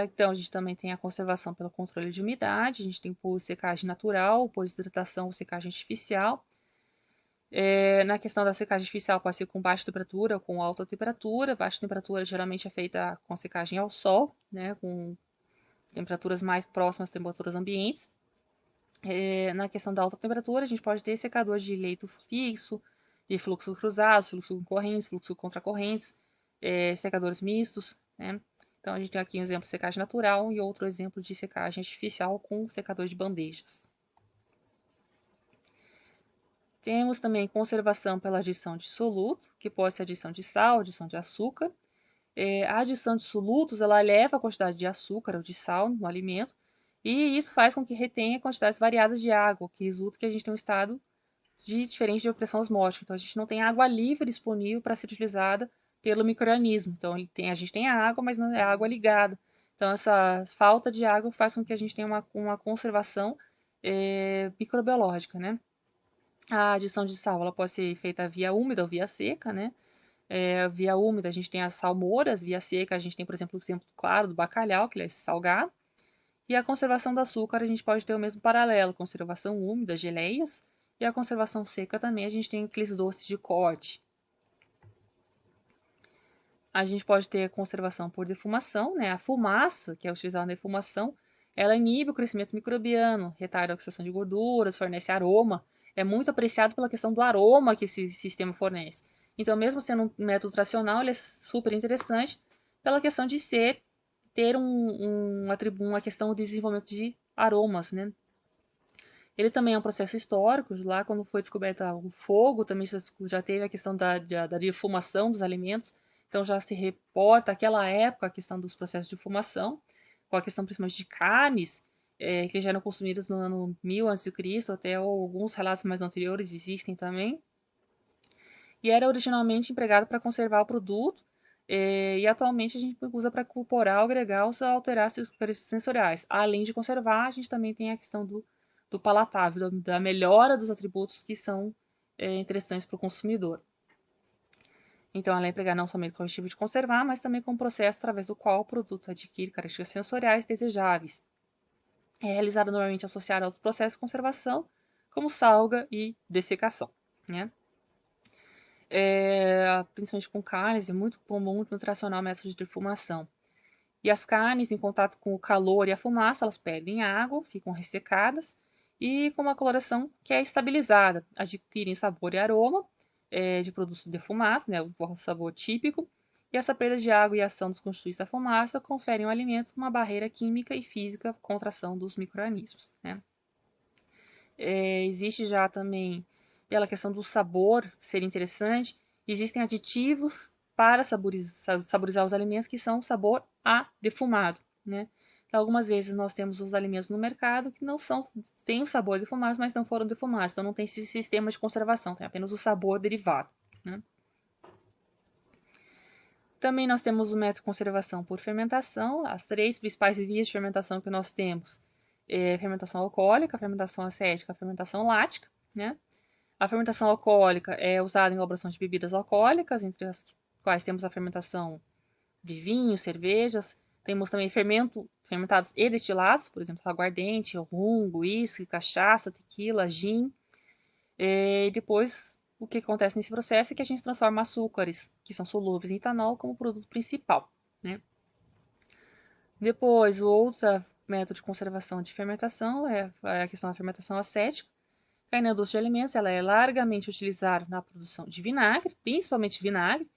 Então, a gente também tem a conservação pelo controle de umidade, a gente tem por secagem natural, por hidratação ou secagem artificial. Na questão da secagem artificial, pode ser com baixa temperatura ou com alta temperatura. Baixa temperatura geralmente é feita com secagem ao sol, né, com temperaturas mais próximas às temperaturas ambientes. Na questão da alta temperatura, a gente pode ter secadores de leito fixo, de fluxo cruzado, fluxo correntes, fluxo contracorrentes, secadores mistos, né? Então, a gente tem aqui um exemplo de secagem natural e outro exemplo de secagem artificial com secador de bandejas. Temos também conservação pela adição de soluto, que pode ser adição de sal, adição de açúcar. A adição de solutos, ela eleva a quantidade de açúcar ou de sal no alimento, e isso faz com que retenha quantidades variadas de água, que resulta que a gente tem um estado diferente de pressão osmótica. Então, a gente não tem água livre disponível para ser utilizada pelo micro-organismo. Então, a gente tem a água, mas não é água ligada. Então, essa falta de água faz com que a gente tenha uma conservação microbiológica, né? A adição de sal, ela pode ser feita via úmida ou via seca, né? Via úmida, a gente tem as salmouras, via seca, a gente tem, por exemplo, o exemplo claro do bacalhau, que ele é salgado. E a conservação do açúcar, a gente pode ter o mesmo paralelo, conservação úmida, geleias, e a conservação seca também, a gente tem aqueles doces de corte. A gente pode ter a conservação por defumação, né? A fumaça, que é utilizada na defumação, ela inibe o crescimento microbiano, retarda a oxidação de gorduras, fornece aroma. É muito apreciado pela questão do aroma que esse sistema fornece. Então, mesmo sendo um método tradicional, ele é super interessante pela questão de ter uma questão de desenvolvimento de aromas, né? Ele também é um processo histórico, lá quando foi descoberta o fogo, também já teve a questão da defumação dos alimentos, então já se reporta aquela época a questão dos processos de fumação, com a questão principalmente de carnes, que já eram consumidas no ano 1000 a.C., até alguns relatos mais anteriores existem também, e era originalmente empregado para conservar o produto, e atualmente a gente usa para incorporar, agregar ou alterar seus características sensoriais. Além de conservar, a gente também tem a questão do palatável, da melhora dos atributos que são interessantes para o consumidor. Então, ela é empregada não somente com o objetivo de conservar, mas também com o processo através do qual o produto adquire características sensoriais desejáveis. É realizada normalmente associada aos processos de conservação, como salga e dessecação, né? Principalmente com carnes, é muito comum, muito tradicional o método de defumação. E as carnes, em contato com o calor e a fumaça, elas perdem água, ficam ressecadas, e com uma coloração que é estabilizada, adquirem sabor e aroma de produtos defumados, né, o sabor típico, e essa perda de água e ação dos constituintes da fumaça conferem ao alimento uma barreira química e física contra a ação dos micro-organismos, né. Existe já também, pela questão do sabor ser interessante, existem aditivos para saborizar os alimentos que são sabor a defumado, né? Então, algumas vezes nós temos os alimentos no mercado que não são, têm o sabor defumado, mas não foram defumados, então não tem esse sistema de conservação, tem apenas o sabor derivado, né? Também nós temos o método de conservação por fermentação, as três principais vias de fermentação que nós temos é a fermentação alcoólica, a fermentação acética, a fermentação lática, né? A fermentação alcoólica é usada em elaboração de bebidas alcoólicas, entre as quais temos a fermentação de vinhos, cervejas, temos também fermentados e destilados, por exemplo, aguardente, rum, uísque, cachaça, tequila, gin. E depois, o que acontece nesse processo é que a gente transforma açúcares, que são solúveis em etanol, como produto principal, né? Depois, o outro método de conservação de fermentação é a questão da fermentação acética. A indústria de alimentos ela é largamente utilizada na produção de vinagre, principalmente vinagre,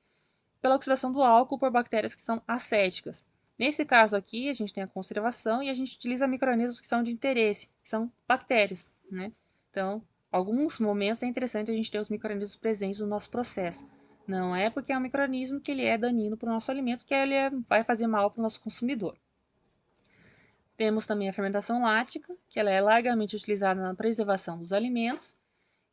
pela oxidação do álcool por bactérias que são acéticas. Nesse caso aqui, a gente tem a conservação e a gente utiliza micro-organismos que são de interesse, que são bactérias, né? Então, alguns momentos é interessante a gente ter os micro-organismos presentes no nosso processo. Não é porque é um micro-organismo que ele é daninho para o nosso alimento que ele vai fazer mal para o nosso consumidor. Temos também a fermentação lática, que ela é largamente utilizada na preservação dos alimentos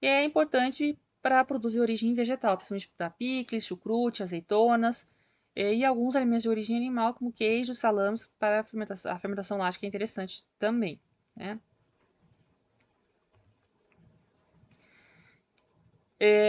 e é importante para produzir origem vegetal, principalmente para picles, chucrute, azeitonas e alguns alimentos de origem animal, como queijo, salames, para a fermentação lática é interessante também, né?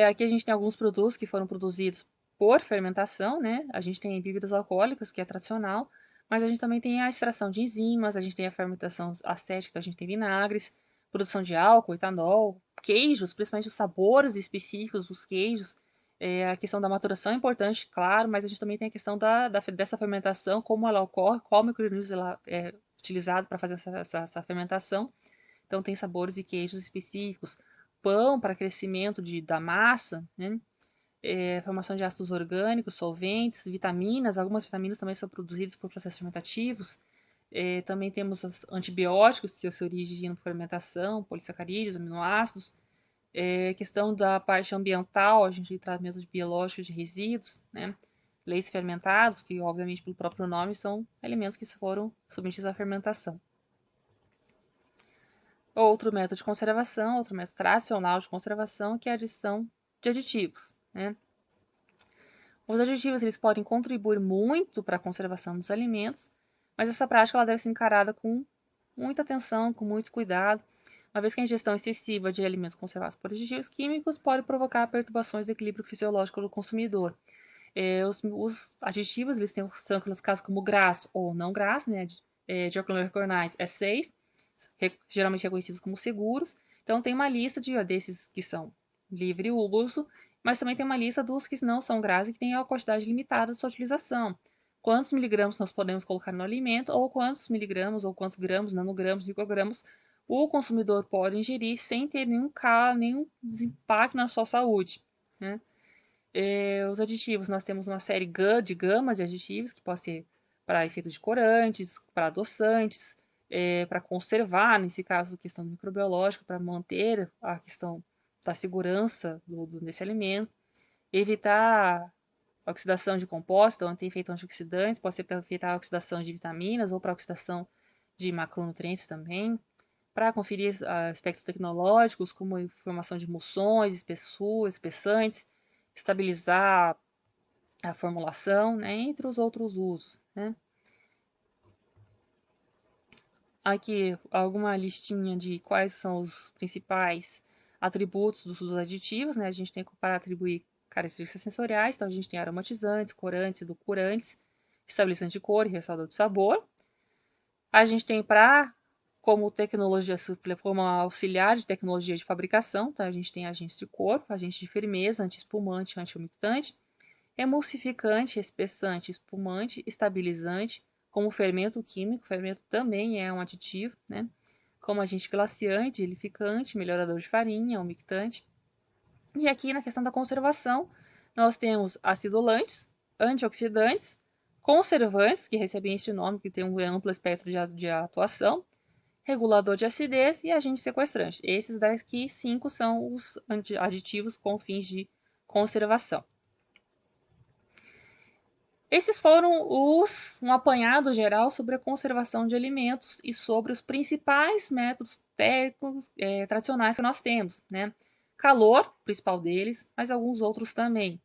Aqui a gente tem alguns produtos que foram produzidos por fermentação, né? A gente tem bebidas alcoólicas, que é tradicional, mas a gente também tem a extração de enzimas, a gente tem a fermentação acética, então a gente tem vinagres, produção de álcool, etanol, queijos, principalmente os sabores específicos dos queijos. A questão da maturação é importante, claro, mas a gente também tem a questão dessa fermentação, como ela ocorre, qual micro-organismo ela é utilizado para fazer essa fermentação. Então, tem sabores e queijos específicos, pão para crescimento da massa, né? Formação de ácidos orgânicos, solventes, vitaminas, algumas vitaminas também são produzidas por processos fermentativos. Também temos os antibióticos, que têm sua origem na fermentação, polissacarídeos, aminoácidos. Questão da parte ambiental, a gente trata mesmo de biológicos de resíduos, né? Leites fermentados, que obviamente pelo próprio nome são alimentos que foram submetidos à fermentação. Outro método de conservação, outro método tradicional de conservação, que é a adição de aditivos, né? Os aditivos eles podem contribuir muito para a conservação dos alimentos, mas essa prática ela deve ser encarada com muita atenção, com muito cuidado, uma vez que a ingestão excessiva de alimentos conservados por aditivos químicos pode provocar perturbações do equilíbrio fisiológico do consumidor. Os aditivos eles são classificados como GRAS ou não GRAS, né? De acordo com é safe, geralmente reconhecidos como seguros. Então tem uma lista desses que são livre uso, mas também tem uma lista dos que não são GRAS e que tem a quantidade limitada de sua utilização. Quantos miligramas nós podemos colocar no alimento, ou quantos miligramas, ou quantos gramas, nanogramas, microgramas o consumidor pode ingerir sem ter nenhum impacto na sua saúde, né? Os aditivos, nós temos uma série de gama de aditivos, que pode ser para efeitos de corantes, para adoçantes, para conservar, nesse caso, a questão microbiológica, para manter a questão da segurança desse alimento, evitar a oxidação de compostos, então tem efeito antioxidantes, pode ser para evitar a oxidação de vitaminas ou para a oxidação de macronutrientes também, para conferir aspectos tecnológicos, como formação de emulsões, espessuras, espessantes, estabilizar a formulação, né, entre os outros usos, né. Aqui alguma listinha de quais são os principais atributos dos aditivos, né, a gente tem para atribuir características sensoriais, então a gente tem aromatizantes, corantes, edulcorantes, estabilizante de cor e ressalvador de sabor. A gente tem como tecnologia, como auxiliar de tecnologia de fabricação, então a gente tem agentes de corpo, agentes de firmeza, anti-espumante, anti-umectante, emulsificante, espessante, espumante, estabilizante, como fermento químico, fermento também é um aditivo, né? como agente glaciante, gelificante, melhorador de farinha, umectante. E aqui na questão da conservação, nós temos acidulantes, antioxidantes, conservantes, que recebem este nome, que tem um amplo espectro de atuação, regulador de acidez e agente sequestrante. Esses daqui 5 são os aditivos com fins de conservação. Esses foram um apanhado geral sobre a conservação de alimentos e sobre os principais métodos técnicos tradicionais que nós temos, né? Calor, principal deles, mas alguns outros também.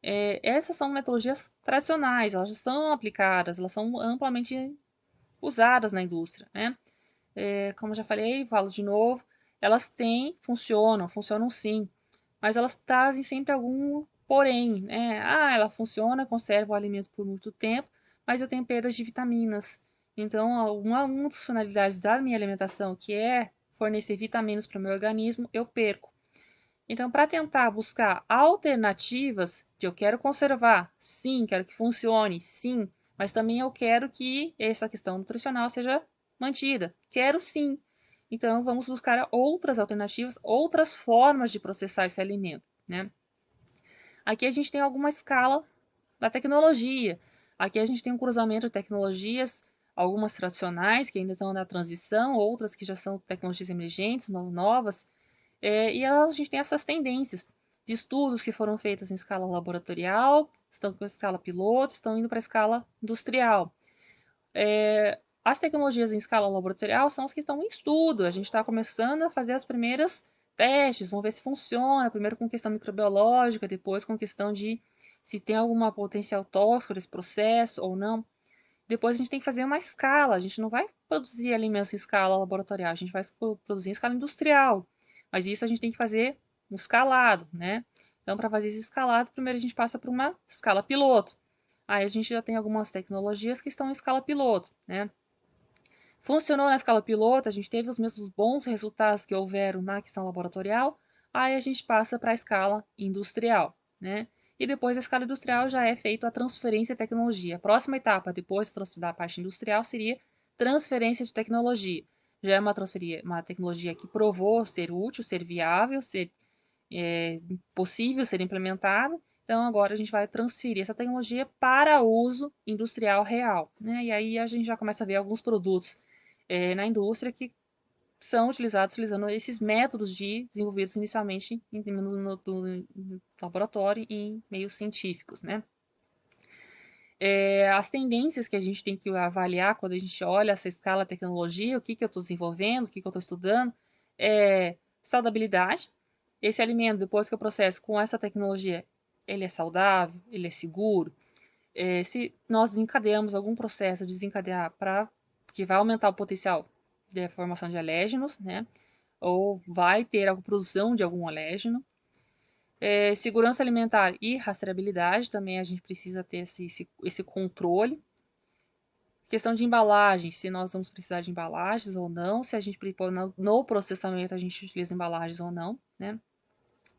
Essas são metodologias tradicionais, elas já são aplicadas, elas são amplamente usadas na indústria, né? Como eu já falei, falo de novo, elas funcionam sim, mas elas trazem sempre algum porém, né? Ela funciona, conserva o alimento por muito tempo, mas eu tenho perdas de vitaminas. Então, uma das finalidades da minha alimentação, que é fornecer vitaminas para o meu organismo, eu perco. Então, para tentar buscar alternativas, que eu quero conservar, sim, quero que funcione, sim, mas também eu quero que essa questão nutricional seja mantida. Quero sim. Então, vamos buscar outras alternativas, outras formas de processar esse alimento, né? Aqui a gente tem alguma escala da tecnologia. Aqui a gente tem um cruzamento de tecnologias, algumas tradicionais que ainda estão na transição, outras que já são tecnologias emergentes, novas, e a gente tem essas tendências de estudos que foram feitos em escala laboratorial, estão com escala piloto, estão indo para a escala industrial. As tecnologias em escala laboratorial são as que estão em estudo. A gente está começando a fazer as primeiras testes, vamos ver se funciona, primeiro com questão microbiológica, depois com questão de se tem alguma potencial tóxico desse processo ou não. Depois a gente tem que fazer uma escala, a gente não vai produzir alimentos em escala laboratorial, a gente vai produzir em escala industrial. Mas isso a gente tem que fazer um escalado, né? Então, para fazer esse escalado, primeiro a gente passa por uma escala piloto. Aí a gente já tem algumas tecnologias que estão em escala piloto, né? Funcionou na escala piloto, a gente teve os mesmos bons resultados que houveram na questão laboratorial, aí a gente passa para a escala industrial, né? E depois da escala industrial já é feita a transferência de tecnologia. A próxima etapa, depois da parte industrial, seria transferência de tecnologia. Já é uma tecnologia que provou ser útil, ser viável, ser possível ser implementada. Então, agora a gente vai transferir essa tecnologia para uso industrial real, né? E aí a gente já começa a ver alguns produtos na indústria que são utilizados utilizando esses métodos desenvolvidos inicialmente no laboratório e em meios científicos, né? As tendências que a gente tem que avaliar quando a gente olha essa escala de tecnologia, o que eu estou desenvolvendo, o que eu estou estudando, é saudabilidade. Esse alimento, depois que eu processo com essa tecnologia, ele é saudável, ele é seguro. Se nós desencadeamos algum processo, desencadear para que vai aumentar o potencial de formação de alérgenos, né? Ou vai ter a produção de algum alérgeno. Segurança alimentar e rastreabilidade, também a gente precisa ter esse controle. Questão de embalagem, se nós vamos precisar de embalagens ou não, se a gente no processamento a gente utiliza embalagens ou não, né?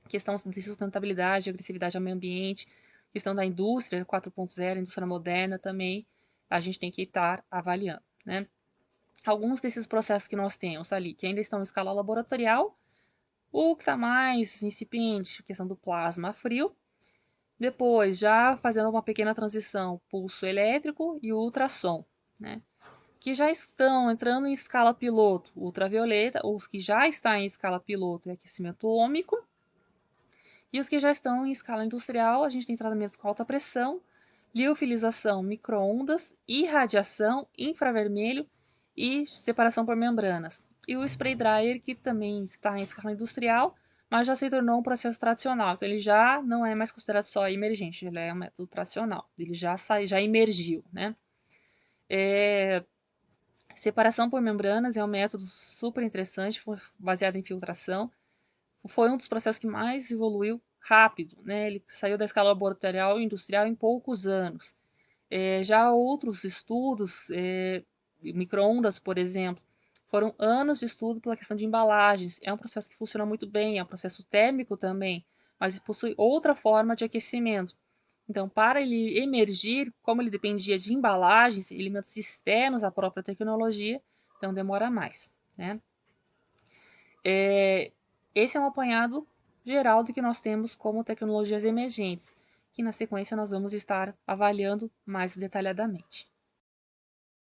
Questão de sustentabilidade, agressividade ao meio ambiente, questão da indústria 4.0, indústria moderna também, a gente tem que estar avaliando, né? Alguns desses processos que nós temos ali, que ainda estão em escala laboratorial, o que está mais incipiente, questão do plasma frio, depois já fazendo uma pequena transição, pulso elétrico e ultrassom, né? Que já estão entrando em escala piloto ultravioleta, os que já estão em escala piloto é aquecimento ômico, e os que já estão em escala industrial, a gente tem tratamentos com alta pressão, liofilização, microondas, irradiação, infravermelho e separação por membranas. E o spray dryer, que também está em escala industrial, mas já se tornou um processo tradicional. Então, ele já não é mais considerado só emergente, ele é um método tradicional. Ele já emergiu, né? Separação por membranas é um método super interessante, baseado em filtração. Foi um dos processos que mais evoluiu rápido, né? Ele saiu da escala laboratorial e industrial em poucos anos. Já outros estudos, microondas, por exemplo, foram anos de estudo pela questão de embalagens. É um processo que funciona muito bem, é um processo térmico também, mas possui outra forma de aquecimento. Então, para ele emergir, como ele dependia de embalagens, elementos externos à própria tecnologia, então demora mais, né? Esse é um apanhado geral do que nós temos como tecnologias emergentes, que na sequência nós vamos estar avaliando mais detalhadamente.